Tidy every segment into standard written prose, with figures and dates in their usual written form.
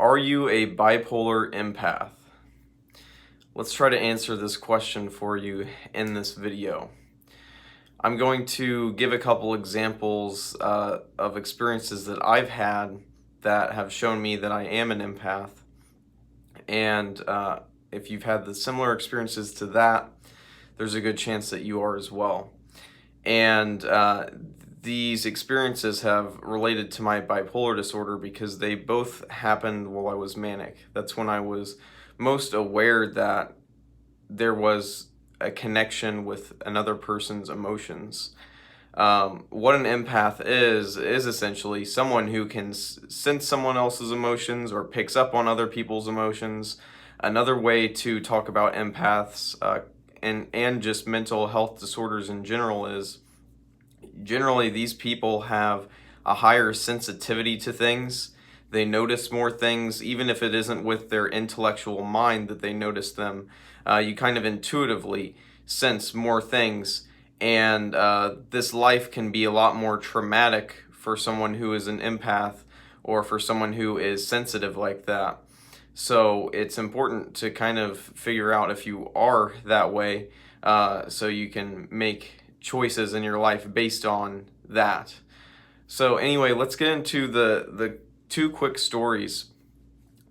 Are you a bipolar empath? Let's try to answer this question for you in this video. I'm going to give a couple examples of experiences that I've had that have shown me that I am an empath. And if you've had the similar experiences to that, there's a good chance that you are as well. And these experiences have related to my bipolar disorder because they both happened while I was manic. That's when I was most aware that there was a connection with another person's emotions. What an empath is essentially someone who can sense someone else's emotions or picks up on other people's emotions. Another way to talk about empaths and just mental health disorders in general is generally these people have a higher sensitivity to things. They notice more things, even if it isn't with their intellectual mind that they notice them. You kind of intuitively sense more things, and this life can be a lot more traumatic for someone who is an empath or for someone who is sensitive like that. So it's important to kind of figure out if you are that way, so you can make choices in your life based on that. So anyway, let's get into the two quick stories.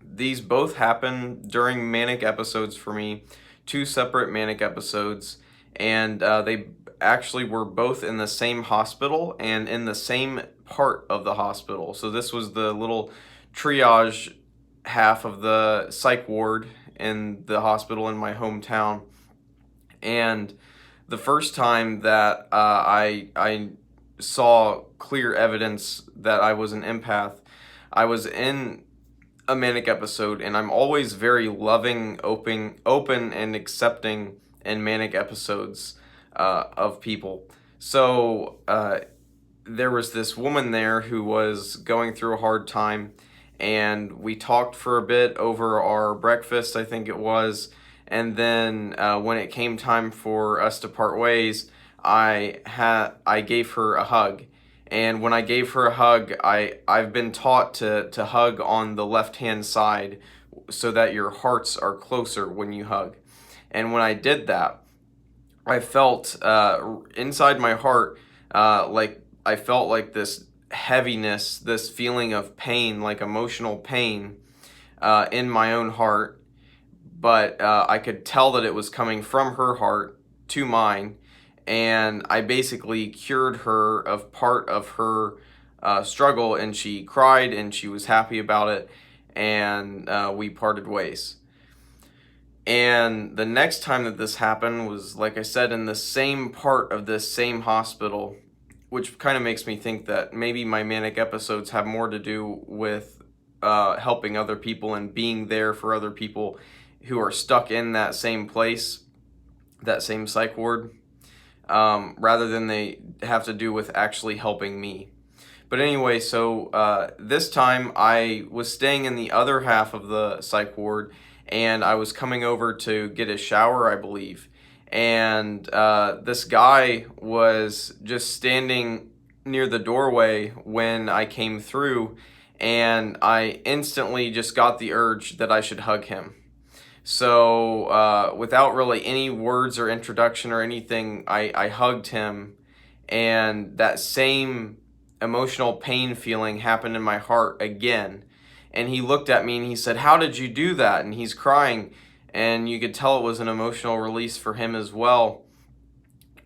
These both happened during manic episodes for me, two separate manic episodes, and they actually were both in the same hospital and in the same part of the hospital. So this was the little triage half of the psych ward in the hospital in my hometown. And the first time that I saw clear evidence that I was an empath, I was in a manic episode, and I'm always very loving, open, and accepting in manic episodes of people. So there was this woman there who was going through a hard time, and we talked for a bit over our breakfast, I think it was. And then when it came time for us to part ways, I gave her a hug. And when I gave her a hug, I've been taught to hug on the left-hand side so that your hearts are closer when you hug. And when I did that, I felt inside my heart like I felt like this heaviness, this feeling of pain, like emotional pain in my own heart. But I could tell that it was coming from her heart to mine, and I basically cured her of part of her struggle, and she cried and she was happy about it, and we parted ways. And the next time that this happened was, like I said, in the same part of this same hospital, which kind of makes me think that maybe my manic episodes have more to do with helping other people and being there for other people who are stuck in that same place, that same psych ward, rather than they have to do with actually helping me. But anyway, so this time I was staying in the other half of the psych ward, and I was coming over to get a shower, I believe. And this guy was just standing near the doorway when I came through, and I instantly just got the urge that I should hug him. So without really any words or introduction or anything, I hugged him, and that same emotional pain feeling happened in my heart again. And he looked at me and he said, "How did you do that?" And he's crying, and you could tell it was an emotional release for him as well.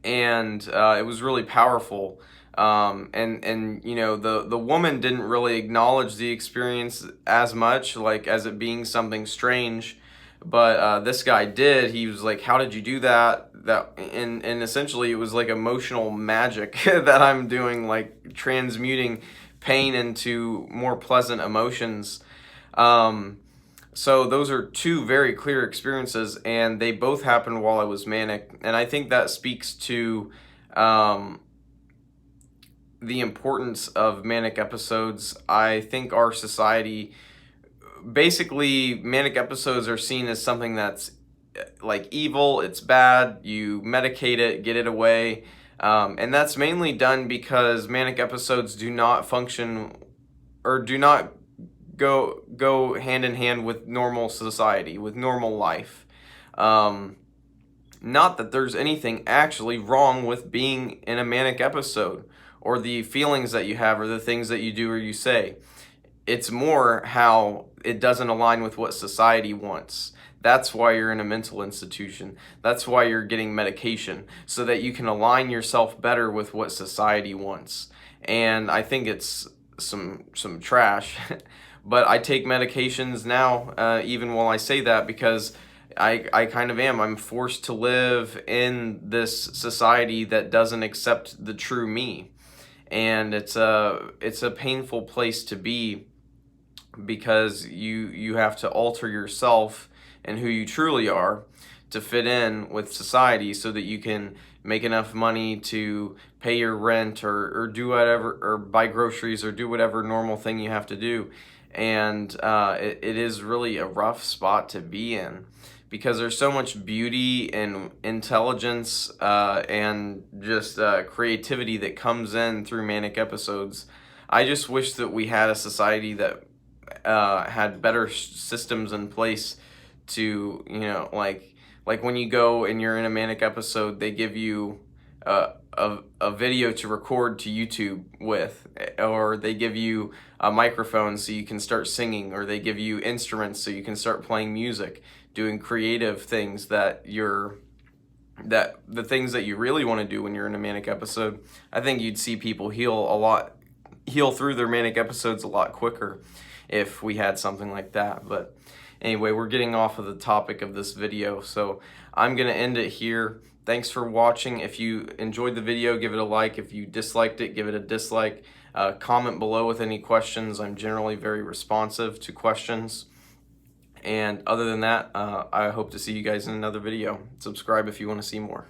And it was really powerful. And you know, the woman didn't really acknowledge the experience as much, like as it being something strange, but this guy did. He was like, "How did you do that?" And essentially it was like emotional magic that I'm doing, like transmuting pain into more pleasant emotions. So those are two very clear experiences, and they both happened while I was manic. And I think that speaks to the importance of manic episodes. I think our society, basically, manic episodes are seen as something that's like evil, it's bad, you medicate it, get it away. And that's mainly done because manic episodes do not function or do not go hand in hand with normal society, with normal life. Not that there's anything actually wrong with being in a manic episode, or the feelings that you have, or the things that you do or you say. It's more how it doesn't align with what society wants. That's why you're in a mental institution. That's why you're getting medication, so that you can align yourself better with what society wants. And I think it's some trash, but I take medications now, even while I say that, because I kind of am. I'm forced to live in this society that doesn't accept the true me. And it's a painful place to be, because you have to alter yourself and who you truly are to fit in with society, so that you can make enough money to pay your rent, or do whatever, or buy groceries, or do whatever normal thing you have to do. And it is really a rough spot to be in, because there's so much beauty and intelligence, and just creativity that comes in through manic episodes. I just wish that we had a society that had better systems in place to, like when you go and you're in a manic episode, they give you a video to record to YouTube with, or they give you a microphone so you can start singing, or they give you instruments so you can start playing music, doing creative things that the things that you really want to do when you're in a manic episode. I think you'd see people heal through their manic episodes a lot quicker if we had something like that. But anyway, we're getting off of the topic of this video, so I'm gonna end it here. Thanks for watching. If you enjoyed the video, give it a like. If you disliked it, give it a dislike. Comment below with any questions. I'm generally very responsive to questions. And other than that, I hope to see you guys in another video. Subscribe if you want to see more.